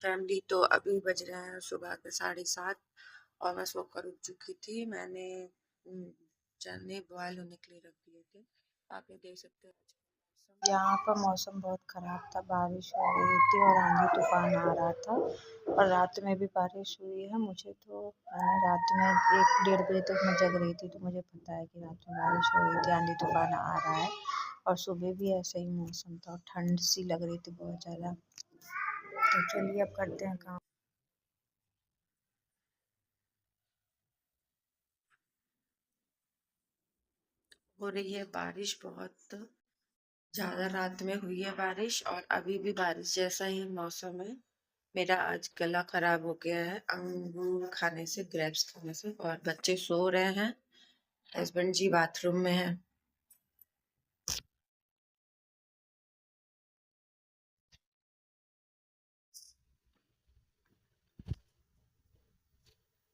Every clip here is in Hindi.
फैमिली। तो अभी बज रहे हैं सुबह के 7:30 और मैं सोकर उठ चुकी थी। मैंने चने बॉयल होने के लिए रख दिए थे। आप ये देख सकते हैं यहाँ पर मौसम बहुत ख़राब था, बारिश हो रही थी और आंधी तूफान आ रहा था और रात में भी बारिश हुई है। मैंने रात में 1-1:30 बजे तक मैं जग रही थी, तो मुझे पता है कि रात में बारिश हो रही थी, आंधी तूफान आ रहा है और सुबह भी ऐसा ही मौसम था और ठंड सी लग रही थी बहुत ज़्यादा। तो चलिए अब करते हैं काम। हो रही है बारिश, बहुत ज़्यादा रात में हुई है बारिश और अभी भी बारिश जैसा ही मौसम है। मेरा आज गला खराब हो गया है अंगूर खाने से, ग्रेप्स खाने से, और बच्चे सो रहे हैं। हस्बैंड जी बाथरूम में हैं।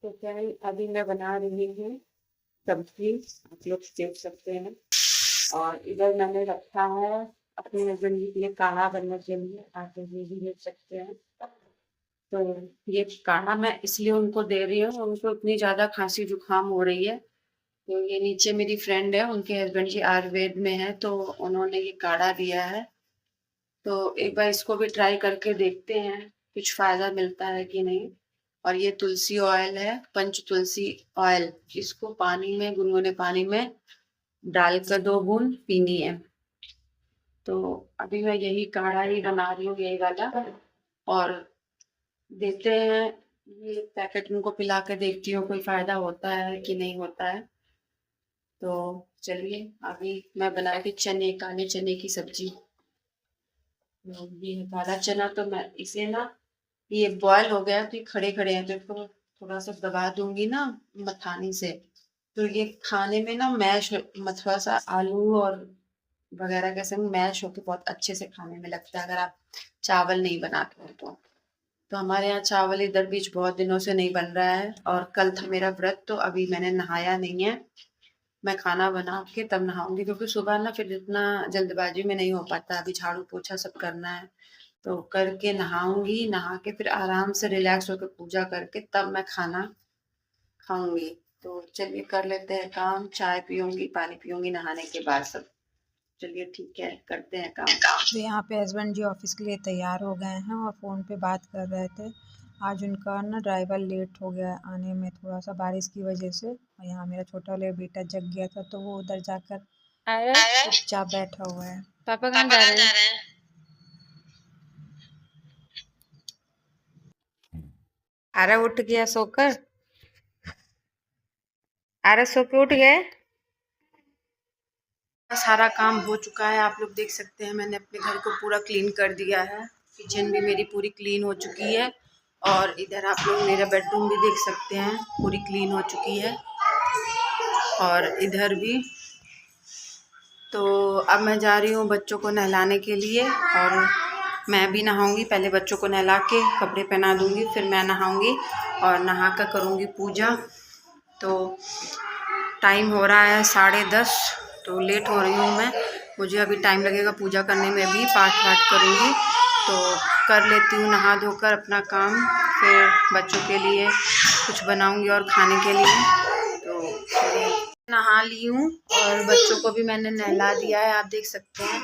तो क्या है, अभी मैं बना रही हूँ सब्जी, आप लोग देख सकते हैं। और इधर मैंने रखा है अपने हस्बैंड जी के लिए काढ़ा बनने के लिए, आप लोग ये भी देख सकते हैं। तो ये काढ़ा मैं इसलिए उनको दे रही हूँ, उनको इतनी ज़्यादा खांसी जुकाम हो रही है। तो ये नीचे मेरी फ्रेंड है, उनके हस्बैंड जी आयुर्वेद में है, तो उन्होंने ये काढ़ा दिया है। तो एक बार इसको भी ट्राई करके देखते हैं कुछ फायदा मिलता है कि नहीं। और ये तुलसी ऑयल है, पंच तुलसी ऑयल, इसको पानी में, गुनगुने पानी में डालकर 2 बूंद पीनी है। तो अभी मैं यही काढ़ा ही बना रही हूँ, यही वाला, और देते हैं ये पैकेट उनको पिला के देखती हूँ कोई फायदा होता है कि नहीं होता है। तो चलिए अभी मैं बनाई थी चने, काले चने की सब्जी। तो ये है काला चना, तो मैं इसे ना, ये बॉयल हो गया तो ये खड़े खड़े हैं, तो इसको थोड़ा सा दबा दूंगी ना मथानी से, तो ये खाने में ना मैश, थोड़ा सा आलू और वगैरह के संग मैश होके बहुत अच्छे से खाने में लगता है, अगर आप चावल नहीं बनाते हो तो हमारे यहाँ चावल इधर बीच बहुत दिनों से नहीं बन रहा है और कल था मेरा व्रत, तो अभी मैंने नहाया नहीं है। मैं खाना बना के तब नहाऊंगी, क्योंकि सुबह ना फिर इतना जल्दबाजी में नहीं हो पाता, अभी झाड़ू पोछा सब करना है। तो करके नहाऊंगी, नहा के फिर आराम से रिलैक्स होकर पूजा करके तब मैं खाना खाऊंगी। तो चलिए कर लेते हैं काम, चाय पीऊंगी, पानी पीऊंगी नहाने के बाद सब। चलिए ठीक है, करते हैं काम। तो यहाँ पे हस्बैंड जी ऑफिस के लिए तैयार हो गए हैं और फ़ोन पे बात कर रहे थे। आज उनका ना ड्राइवर लेट हो गया आने में, थोड़ा सा बारिश की वजह से। और यहाँ मेरा छोटा वाला बेटा जग गया था, तो वो उधर जाकर चुपचाप बैठा हुआ है। पापा कहाँ जा रहे हैं? अरे उठ गया सोकर, अरे सो के उठ गए। सारा काम हो चुका है, आप लोग देख सकते हैं। मैंने अपने घर को पूरा क्लीन कर दिया है, किचन भी मेरी पूरी क्लीन हो चुकी है और इधर आप लोग मेरा बेडरूम भी देख सकते हैं, पूरी क्लीन हो चुकी है और इधर भी। तो अब मैं जा रही हूँ बच्चों को नहलाने के लिए और मैं भी नहाऊंगी। पहले बच्चों को नहला के कपड़े पहना दूंगी, फिर मैं नहाऊंगी और नहा कर करूँगी पूजा। तो टाइम हो रहा है 10:30, तो लेट हो रही हूँ मैं, मुझे अभी टाइम लगेगा पूजा करने में भी, पाठ वाठ करूँगी। तो कर लेती हूँ नहा धोकर अपना काम, फिर बच्चों के लिए कुछ बनाऊँगी और खाने के लिए। तो नहा ली हूँ और बच्चों को भी मैंने नहला दिया है, आप देख सकते हैं।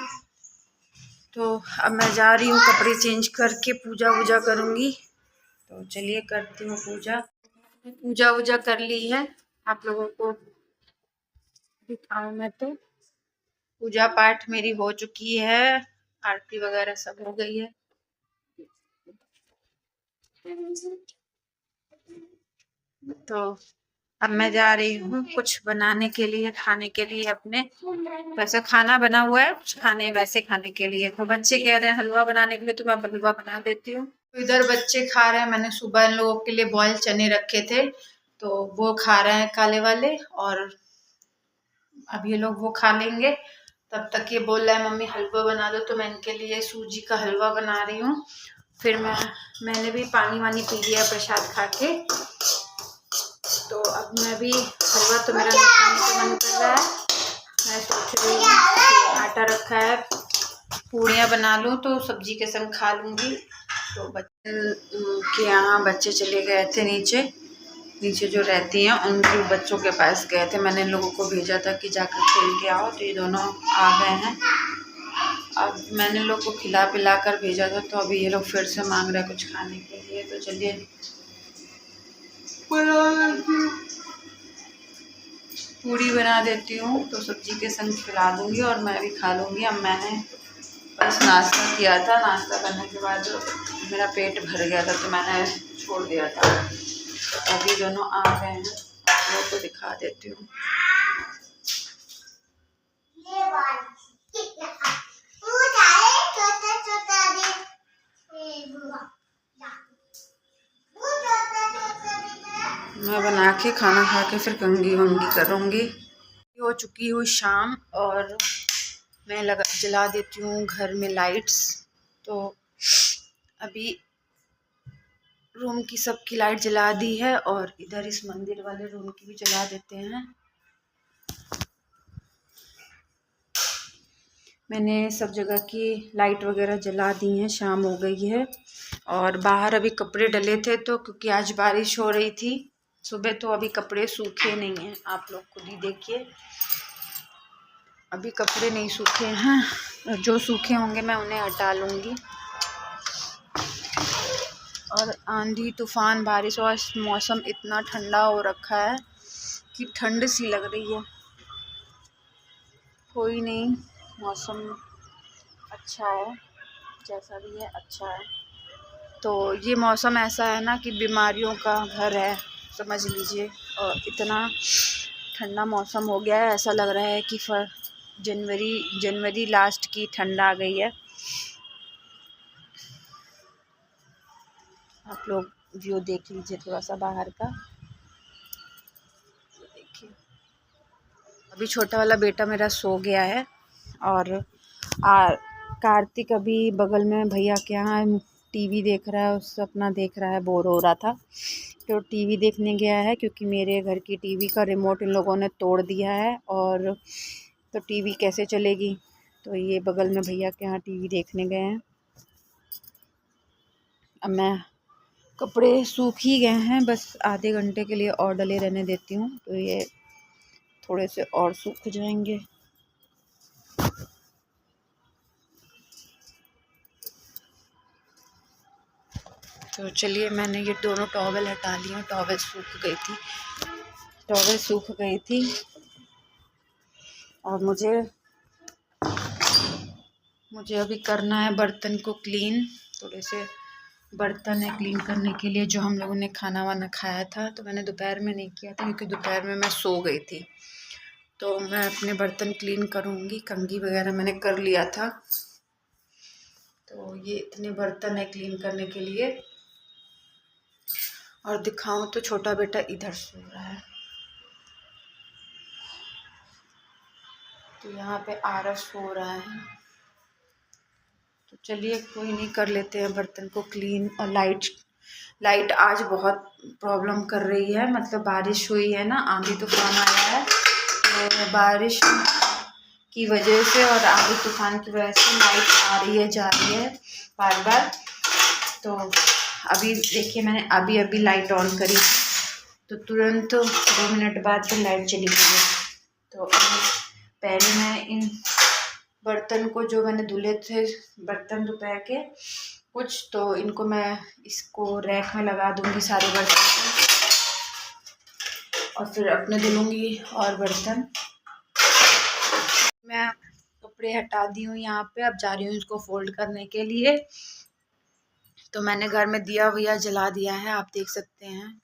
तो अब मैं जा रही हूँ कपड़े चेंज करके पूजा वूजा करूँगी। तो चलिए करती हूँ पूजा। पूजा वूजा कर ली है, आप लोगों को दिखाऊं मैं तो। पूजा पाठ मेरी हो चुकी है, आरती वगैरह सब हो गई है। तो अब मैं जा रही हूँ कुछ बनाने के लिए, खाने के लिए अपने। वैसे खाना बना हुआ है, कुछ खाने वैसे खाने के लिए। तो बच्चे कह रहे हैं हलवा बनाने के लिए, तो मैं हलवा बना देती हूँ। तो इधर बच्चे खा रहे हैं, मैंने सुबह इन लोगों के लिए बॉयल चने रखे थे, तो वो खा रहे हैं काले वाले, और अब ये लोग वो खा लेंगे। तब तक ये बोल रहा है मम्मी हलवा बना दो, तो मैं इनके लिए सूजी का हलवा बना रही हूँ। फिर मैंने भी पानी वानी पी लिया प्रसाद खा के। तो अब मैं भी, हलवा तो मेरा खाने का मन कर रहा है, मैं सोच रही हूँ आटा रखा है, पूड़ियाँ बना लूँ तो सब्जी के संग खा लूँगी। तो कि यहाँ बच्चे चले गए थे नीचे जो रहती हैं उनके बच्चों के पास गए थे। मैंने इन लोगों को भेजा था कि जाकर खेल के आओ, तो ये दोनों आ गए हैं। अब मैंने लोग को खिला पिला कर भेजा था, तो अभी ये लोग फिर से मांग रहे हैं कुछ खाने के लिए। तो चलिए पूरी बना देती हूँ, तो सब्जी के संग खिला दूँगी और मैं भी खा लूँगी। अब मैंने बस नाश्ता किया था, नाश्ता करने के बाद मेरा पेट भर गया था, तो मैंने छोड़ दिया था। अभी दोनों आ गए हैं, आप लोगों को दिखा देती हूँ। मैं बना के खाना खा के फिर कंघी वंगी करूँगी। हो चुकी हुई शाम और मैं जला देती हूँ घर में लाइट्स। तो अभी रूम की सबकी लाइट जला दी है और इधर इस मंदिर वाले रूम की भी जला देते हैं। मैंने सब जगह की लाइट वगैरह जला दी हैं, शाम हो गई है। और बाहर अभी कपड़े डले थे, तो क्योंकि आज बारिश हो रही थी सुबह, तो अभी कपड़े सूखे नहीं हैं। आप लोग खुद ही देखिए, अभी कपड़े नहीं सूखे हैं। जो सूखे होंगे मैं उन्हें हटा लूँगी। और आंधी तूफान बारिश और मौसम इतना ठंडा हो रखा है कि ठंड सी लग रही है। कोई नहीं, मौसम अच्छा है, जैसा भी है अच्छा है। तो ये मौसम ऐसा है ना कि बीमारियों का घर है, समझ लीजिए। और इतना ठंडा मौसम हो गया है, ऐसा लग रहा है कि जनवरी लास्ट की ठंड आ गई है। आप लोग व्यू देख लीजिए थोड़ा सा बाहर का, देखिए। अभी छोटा वाला बेटा मेरा सो गया है और कार्तिक अभी बगल में भैया के यहाँ टीवी देख रहा है, उससे अपना देख रहा है, बोर हो रहा था तो टीवी देखने गया है। क्योंकि मेरे घर की टीवी का रिमोट इन लोगों ने तोड़ दिया है और तो टीवी कैसे चलेगी, तो ये बगल में भैया के यहाँ टीवी देखने गए हैं। अब मैं कपड़े सूख ही गए हैं, बस आधे घंटे के लिए और डले रहने देती हूँ, तो ये थोड़े से और सूख जाएंगे। तो चलिए, मैंने ये दोनों टॉवल हटा लिए। टॉवल सूख गई थी और मुझे अभी करना है बर्तन को क्लीन। थोड़े से बर्तन है क्लीन करने के लिए, जो हम लोगों ने खाना वाना खाया था। तो मैंने दोपहर में नहीं किया था क्योंकि दोपहर में मैं सो गई थी। तो मैं अपने बर्तन क्लीन करूँगी। कंघी वगैरह मैंने कर लिया था। तो ये इतने बर्तन है क्लीन करने के लिए। और दिखाऊं तो छोटा बेटा इधर सो रहा है, तो यहाँ पे आरस सो रहा है। तो चलिए, कोई नहीं, कर लेते हैं बर्तन को क्लीन। और लाइट आज बहुत प्रॉब्लम कर रही है। मतलब बारिश हुई है ना, आंधी तूफान आया है, तो बारिश की वजह से और आंधी तूफान की वजह से लाइट आ रही है, जा रही है बार बार। तो अभी देखिए, मैंने अभी लाइट ऑन करी तो तुरंत 2 मिनट बाद फिर लाइट चली गई। तो पहले मैं इन बर्तन को, जो मैंने धुले थे बर्तन दोपहर के कुछ, तो इनको मैं इसको रैक में लगा दूंगी सारे बर्तन, और फिर अपने धुलूँगी और बर्तन। मैं कपड़े हटा दी हूँ यहाँ पे, अब जा रही हूँ इसको फोल्ड करने के लिए। तो मैंने घर में दिया वया जला दिया है, आप देख सकते हैं।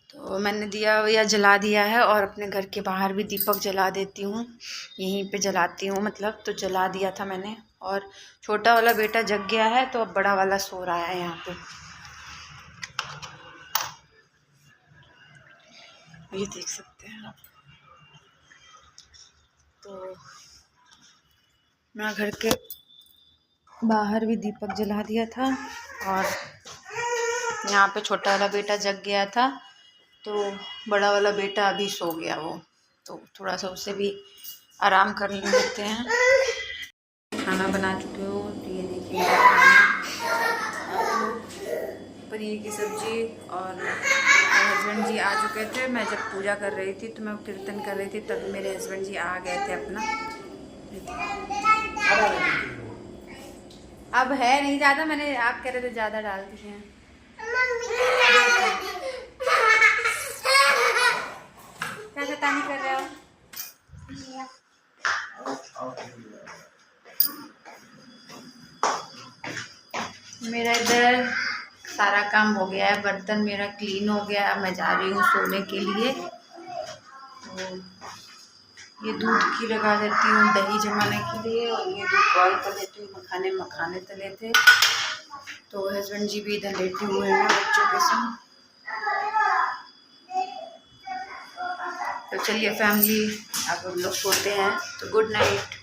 तो मैंने दिया वया जला दिया है और अपने घर के बाहर भी दीपक जला देती हूँ, यहीं पे जलाती हूँ मतलब। तो जला दिया था मैंने। और छोटा वाला बेटा जग गया है, तो अब बड़ा वाला सो रहा है यहाँ पे, ये देख सकते हैं आप। तो मैं घर के बाहर भी दीपक जला दिया था और यहाँ पे छोटा वाला बेटा जग गया था, तो बड़ा वाला बेटा अभी सो गया वो। तो थोड़ा सा उसे भी आराम कर लेते हैं। खाना बना चुके हो, ये देखिए खाना, पनीर की सब्जी। और हस्बैंड जी आ चुके थे। मैं जब पूजा कर रही थी तो मैं कीर्तन कर रही थी, तब मेरे हस्बैंड जी आ गए थे अपना। अब है नहीं ज़्यादा, मैंने आप कह रहे थे ज़्यादा डाल दिए हैं। क्या शैतानी कर रहे हो? मेरा इधर सारा काम हो गया है, बर्तन मेरा क्लीन हो गया है। अब मैं जा रही हूँ सोने के लिए। तो ये दूध की लगा देती हूँ दही जमाने के लिए, और ये दूध बॉयल कर देती हूँ। मखाने तले थे। तो हस्बैंड जी भी इधर लेटे हुए हैं बच्चों के संग। तो चलिए फैमिली, अब हम लोग सोते हैं। तो गुड नाइट।